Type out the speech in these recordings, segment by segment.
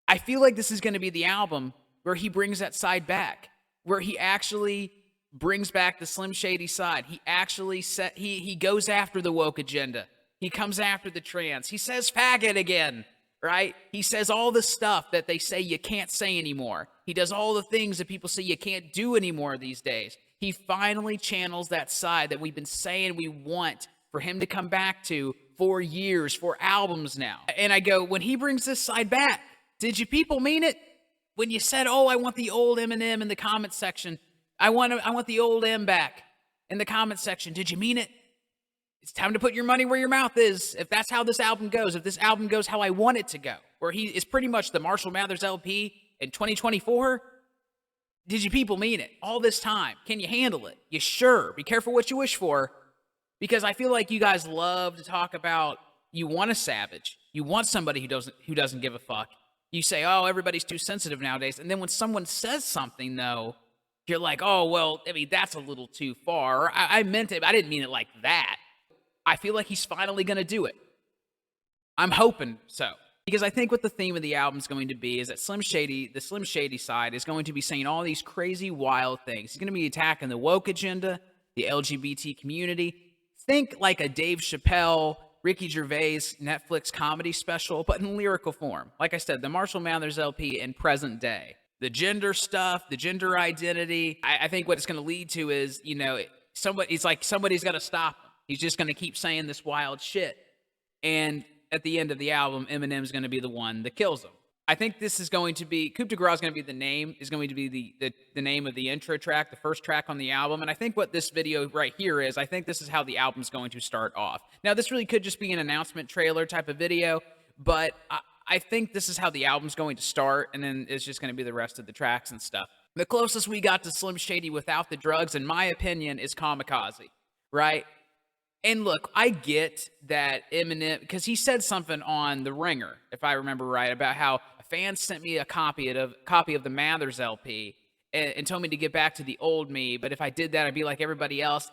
I feel like this is going to be the album where he brings that side back, where he actually brings back the Slim Shady side. He actually he goes after the woke agenda. He comes after the trans. He says faggot again, right? He says all the stuff that they say you can't say anymore. He does all the things that people say you can't do anymore these days. He finally channels that side that we've been saying we want for him to come back to for years, for albums now. And I go, when he brings this side back, did you people mean it? When you said, oh, I want the old Eminem in the comment section. I want the old M back in the comment section. Did you mean it? It's time to put your money where your mouth is. If that's how this album goes, if this album goes how I want it to go, where he is pretty much the Marshall Mathers LP in 2024, did you people mean it? All this time, can you handle it? You sure? Be careful what you wish for, because I feel like you guys love to talk about you want a savage, you want somebody who doesn't give a fuck. You say, oh, everybody's too sensitive nowadays, and then when someone says something though, you're like, oh well, I mean that's a little too far. Or, I meant it, I didn't mean it like that. I feel like he's finally gonna do it. I'm hoping so. Because I think what the theme of the album is going to be is that the Slim Shady side is going to be saying all these crazy, wild things. He's going to be attacking the woke agenda, the LGBT community. Think like a Dave Chappelle, Ricky Gervais Netflix comedy special, but in lyrical form. Like I said, the Marshall Mathers LP in present day. The gender stuff, the gender identity. I think what it's going to lead to is, you know, somebody's got to stop him. He's just going to keep saying this wild shit. And at the end of the album, Eminem's going to be the one that kills him. I think this is going to be, Coup de Grace is going to be the name, the name of the intro track, the first track on the album. And I think what this video right here is, I think this is how the album's going to start off. Now, this really could just be an announcement trailer type of video, but I think this is how the album's going to start, and then it's just going to be the rest of the tracks and stuff. The closest we got to Slim Shady without the drugs, in my opinion, is Kamikaze, right? And look, I get that Eminem, because he said something on The Ringer, if I remember right, about how a fan sent me a copy of the Mathers LP and told me to get back to the old me, but if I did that, I'd be like everybody else.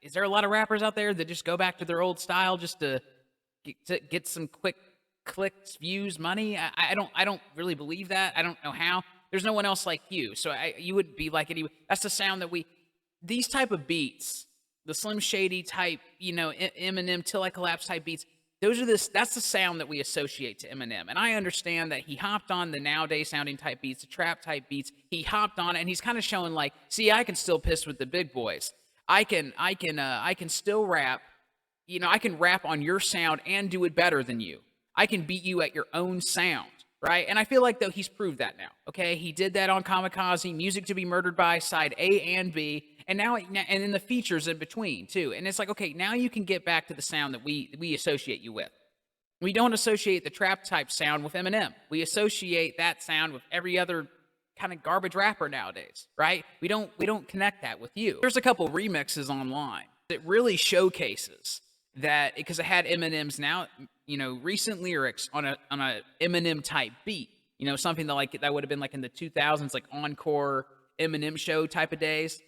Is there a lot of rappers out there that just go back to their old style just to get some quick clicks, views, money? I don't really believe that. I don't know how. There's no one else like you, so you would be like it. That's the sound that these type of beats, the Slim Shady type, you know, Eminem Till I Collapse type beats, that's the sound that we associate to Eminem. And I understand that he hopped on the nowadays sounding type beats, the trap type beats. He hopped on it, and he's kind of showing like, see, I can still piss with the big boys. I can still rap. You know, I can rap on your sound and do it better than you. I can beat you at your own sound, right? And I feel like, though, he's proved that now, okay? He did that on Kamikaze, Music to be Murdered By, side A and B, and in the features in between, too. And it's like, okay, now you can get back to the sound that we associate you with. We don't associate the trap-type sound with Eminem. We associate that sound with every other kind of garbage rapper nowadays, right? We don't connect that with you. There's a couple remixes online that really showcases that, because it had Eminem's now, you know, recent lyrics on a Eminem type beat, you know, something that would have been like in the 2000s, like Encore Eminem show type of days.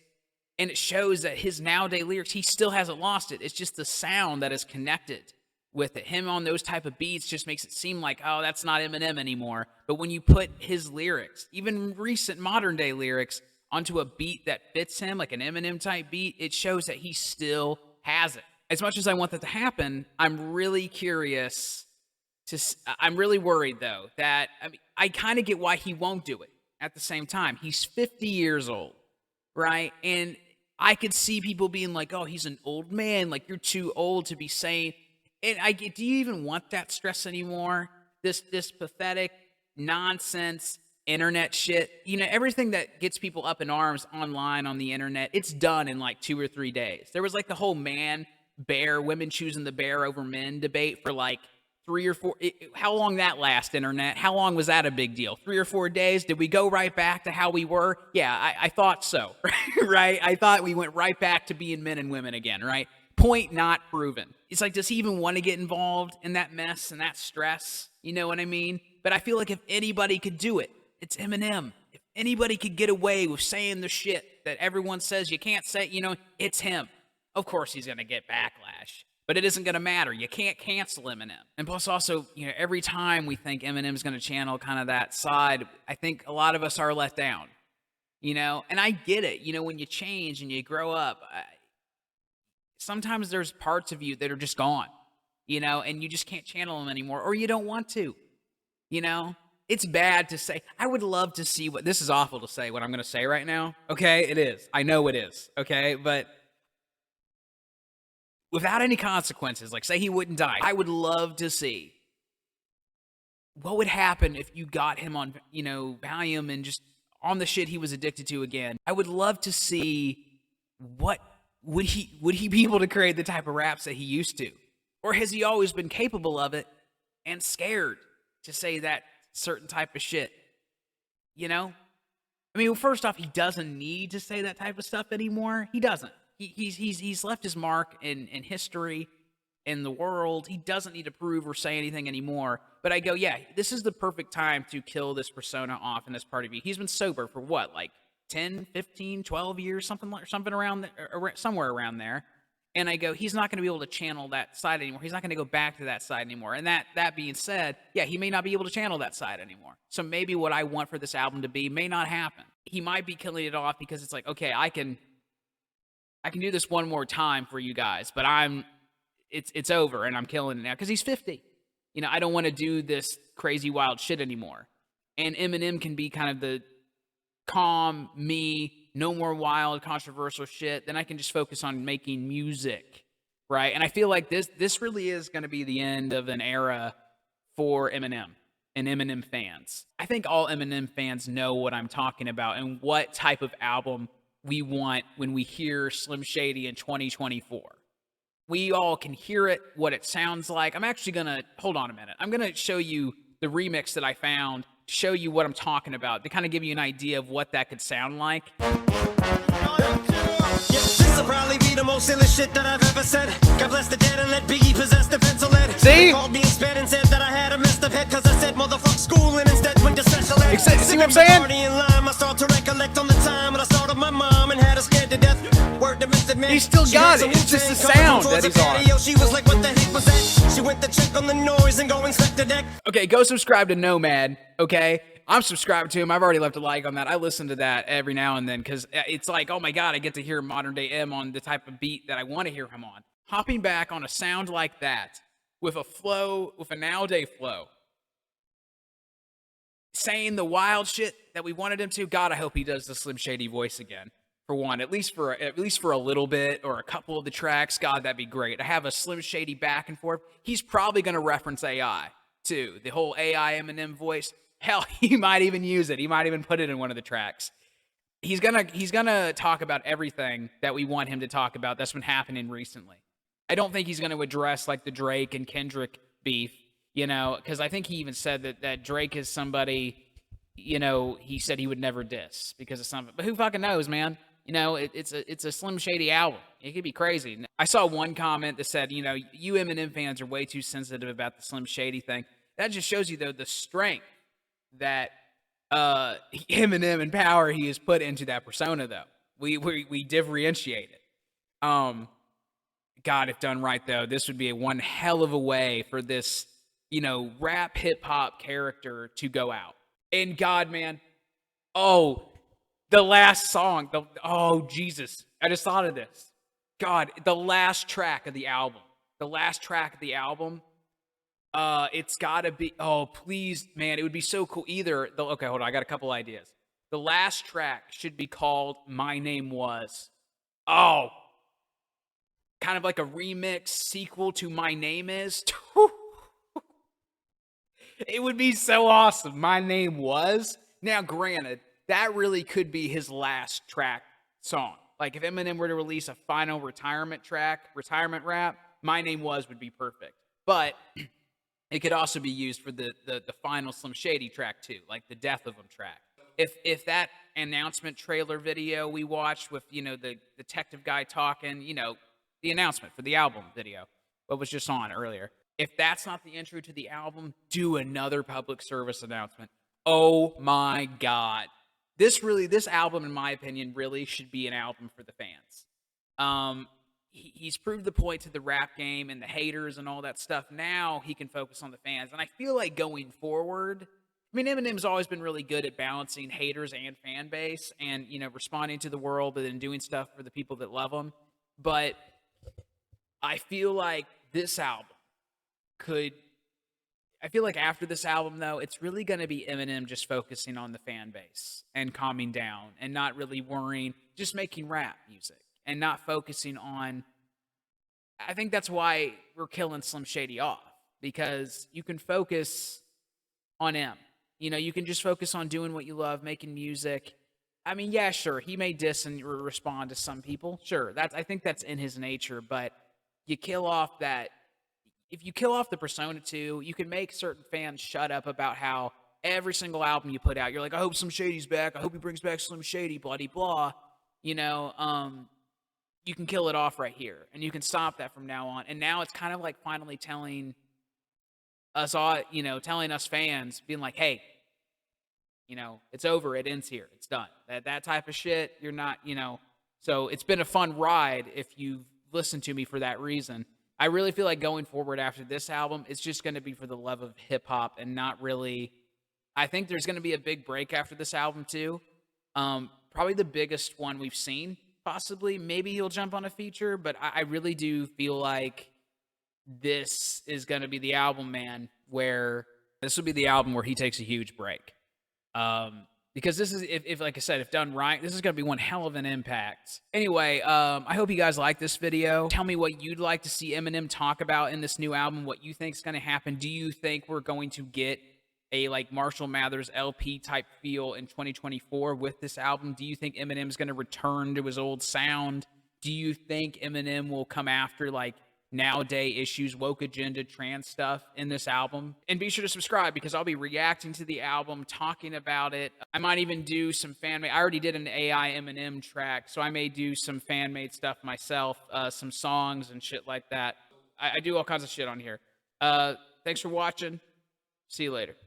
And it shows that his nowadays lyrics, he still hasn't lost it. It's just the sound that is connected with it. Him on those type of beats just makes it seem like, oh, that's not Eminem anymore. But when you put his lyrics, even recent modern day lyrics, onto a beat that fits him, like an Eminem type beat, it shows that he still has it. As much as I want that to happen, I'm really curious I'm really worried, though, that I kind of get why he won't do it at the same time. He's 50 years old, right? And I could see people being like, oh, he's an old man. Like, you're too old to be saying. And do you even want that stress anymore? This pathetic nonsense internet shit. You know, everything that gets people up in arms online on the internet, it's done in like 2 or 3 days. There was like the whole women choosing the bear over men debate for like 3 or 4. How long that last, internet? How long was that a big deal? 3 or 4 days? Did we go right back to how we were? Yeah, I thought so, right? I thought we went right back to being men and women again, right? Point not proven. It's like, does he even want to get involved in that mess and that stress? You know what I mean? But I feel like if anybody could do it, it's Eminem. If anybody could get away with saying the shit that everyone says you can't say, you know, it's him. Of course he's going to get backlash. But it isn't going to matter. You can't cancel Eminem. And plus also, every time we think Eminem's going to channel kind of that side, I think a lot of us are let down, And I get it. When you change and you grow up, sometimes there's parts of you that are just gone, and you just can't channel them anymore, or you don't want to, It's bad to say. I would love to see this is awful to say what I'm going to say right now. Okay, it is. I know it is. Okay, but without any consequences, like say he wouldn't die, I would love to see what would happen if you got him on, Valium and just on the shit he was addicted to again. I would love to see what would he be able to create the type of raps that he used to, or has he always been capable of it and scared to say that certain type of shit? I mean, first off, he doesn't need to say that type of stuff anymore. He doesn't. He's left his mark in history, in the world. He doesn't need to prove or say anything anymore. But I go, yeah, this is the perfect time to kill this persona off in this part of you. He's been sober for what, like 10, 15, 12 years, something around there, somewhere around there. And I go, he's not going to be able to channel that side anymore. He's not going to go back to that side anymore. And that being said, yeah, he may not be able to channel that side anymore. So maybe what I want for this album to be may not happen. He might be killing it off because it's like, okay, I can do this one more time for you guys, but it's over and I'm killing it now because he's 50. I don't want to do this crazy wild shit anymore. And Eminem can be kind of the calm me, no more wild controversial shit. Then I can just focus on making music, right? And I feel like this really is going to be the end of an era for Eminem and Eminem fans. I think all Eminem fans know what I'm talking about and what type of album we want when we hear Slim Shady in 2024. We all can hear it, what it sounds like. I'm actually going to, hold on a minute. I'm going to show you the remix that I found, show you what I'm talking about, to kind of give you an idea of what that could sound like. This'll probably be the most silly shit that I've ever said. God bless the dead and let Biggie possess the pencil lead. See? They called me sped and said that I had a messed up head because I said motherfuck school and instead went to special ed. See what I'm saying? In line, I start to recollect on the time when I started my mom and had her scared to death. Word to Mr. Man. He still got it. It's just the sound that he's on. She was like, what the heck was that? She went to check on the noise and go inspect the deck. Okay, go subscribe to Nomad, okay? I'm subscribed to him. I've already left a like on that. I listen to that every now and then because it's like, oh my God, I get to hear modern day M on the type of beat that I want to hear him on. Hopping back on a sound like that with a flow, with a nowadays flow, saying the wild shit that we wanted him to. God, I hope he does the Slim Shady voice again. For one, at least for a little bit or a couple of the tracks. God, that'd be great. I have a Slim Shady back and forth. He's probably going to reference AI too. The whole AI Eminem voice. Hell, he might even use it. He might even put it in one of the tracks. He's gonna talk about everything that we want him to talk about that's been happening recently. I don't think he's going to address like the Drake and Kendrick beef, because I think he even said that Drake is somebody, he said he would never diss because of something. But who fucking knows, man? It's a Slim Shady album. It could be crazy. I saw one comment that said, you Eminem fans are way too sensitive about the Slim Shady thing. That just shows you, though, the strength that Eminem and power he has put into that persona, though. We differentiate it. God, if done right, though, this would be one hell of a way for this, rap hip-hop character to go out. And God, man, the last song, oh, Jesus, I just thought of this. God, the last track of the album. It's gotta be, oh, please, man, it would be so cool. Okay, hold on, I got a couple ideas. The last track should be called My Name Was. Oh, kind of like a remix sequel to My Name Is. It would be so awesome. My Name Was. Now, granted, that really could be his last track song. Like if Eminem were to release a final retirement rap, My Name Was would be perfect. But it could also be used for the final Slim Shady track too, like the Death of Him track. If that announcement trailer video we watched with, the detective guy talking, the announcement for the album video, what was just on earlier. If that's not the intro to the album, do another public service announcement. Oh my God. This album, in my opinion, really should be an album for the fans. he's proved the point to the rap game and the haters and all that stuff. Now he can focus on the fans. And I feel like going forward, I mean, Eminem's always been really good at balancing haters and fan base and, you know, responding to the world and doing stuff for the people that love him. But I feel like this album I feel like after this album, though, it's really going to be Eminem just focusing on the fan base and calming down and not really worrying, just making rap music and not focusing on. I think that's why we're killing Slim Shady off, because you can focus on M. You know, you can just focus on doing what you love, making music. I mean, yeah, sure, he may diss and respond to some people. Sure, I think that's in his nature, but you kill off that. If you kill off the persona too, you can make certain fans shut up about how every single album you put out, you're like, I hope Slim Shady's back. I hope he brings back Slim Shady, bloody blah. You know, you can kill it off right here, and you can stop that from now on. And now it's kind of like finally telling us all, you know, telling us fans, being like, hey, you know, it's over. It ends here. It's done. That type of shit, you're not, you know. So it's been a fun ride if you've listened to me for that reason. I really feel like going forward after this album, it's just going to be for the love of hip hop and not really. I think there's going to be a big break after this album too. Probably the biggest one we've seen, possibly. Maybe he'll jump on a feature, but I really do feel like this is going to be the album, man, where this will be the album where he takes a huge break. Because this is, if like I said, if done right, this is going to be one hell of an impact. Anyway, I hope you guys like this video. Tell me what you'd like to see Eminem talk about in this new album, what you think is going to happen. Do you think we're going to get a like Marshall Mathers LP type feel in 2024 with this album? Do you think Eminem's going to return to his old sound? Do you think Eminem will come after like nowadays issues, woke agenda, trans stuff in this album? And be sure to subscribe, because I'll be reacting to the album, talking about it. I might even do some fan-made. I already did an AI Eminem track, so I may do some fan-made stuff myself, some songs and shit like that. I do all kinds of shit on here. Thanks for watching. See you later.